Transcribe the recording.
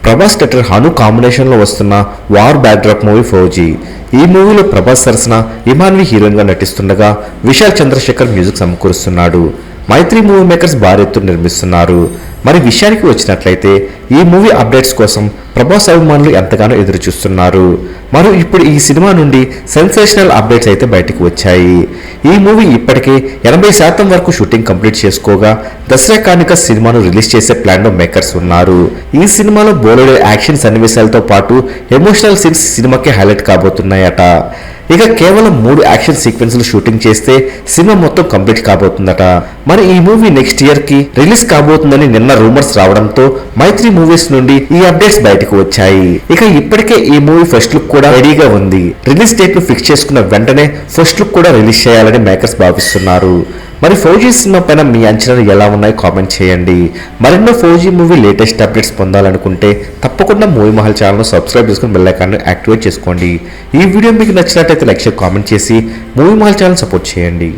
Prabhas director Hanu combination లో వస్తున్న war backdrop movie fauji. ఈ మూవీలో ప్రభాస్ సరసన ఇమాన్వి హీరోయిన్ గా నటిస్తుండగా విశాల్ చంద్రశేఖర్ మ్యూజిక్ సమకూరుస్తున్నాడు. మైత్రి మూవీ మేకర్స్ భారీ ఎత్తున నిర్మిస్తున్నారు. మరి విషయానికి వచ్చినట్లయితే ఈ మూవీ అప్డేట్స్ కోసం ప్రభాస్ అభిమానులు ఎంతగానో ఎదురు చూస్తున్నారు. మరియు ఇప్పుడు ఈ సినిమా నుండి సెన్సేషనల్ అప్డేట్స్ అయితే బయటకు వచ్చాయి. ఈ మూవీ ఇప్పటికే 80% వరకు షూటింగ్ కంప్లీట్ చేసుకోగా దసరా కానుక సినిమాను రిలీజ్ చేసే ప్లాన్ లో మేకర్స్ ఉన్నారు. ఈ సినిమాలో బోలెడు యాక్షన్ సన్నివేశాలతో పాటు ఎమోషనల్ సీన్స్ సినిమాకి హైలైట్ కాబోతున్నాయట. ఇక కేవలం 3 యాక్షన్ సీక్వెన్స్లు షూటింగ్ చేస్తే సినిమా మొత్తం కంప్లీట్ కాబోతుందట. మరి ఈ మూవీ నెక్స్ట్ ఇయర్ కి రిలీజ్ కాబోతుందని నిన్న రూమర్స్ రావడంతో మైత్రి మూవీస్ నుండి ఈ అప్డేట్స్ బయటకు వచ్చాయి. ఇక ఇప్పటికే ఈ మూవీ ఫస్ట్ లుక్ కూడా రెడీగా ఉంది. రిలీజ్ డేట్ ను ఫిక్స్ చేసుకున్న వెంటనే ఫస్ట్ లుక్ కూడా రిలీజ్ చేయాలని మేకర్స్ భావిస్తున్నారు. మరి ఫౌజీ సినిమా పైన మీ అంచనాలు ఎలా ఉన్నాయో కామెంట్ చేయండి. మరెన్నో ఫౌజీ మూవీ లేటెస్ట్ అప్డేట్స్ పొందాలనుకుంటే తప్పకుండా మూవీ మహల్ ఛానల్ సబ్స్క్రైబ్ చేసుకుని బెల్ ఐకాన్ యాక్టివేట్ చేసుకోండి. ఈ వీడియో మీకు నచ్చినట్లయితే లైక్ చేసి కామెంట్ చేసి మూవీ మహల్ ఛానల్ సపోర్ట్ చేయండి.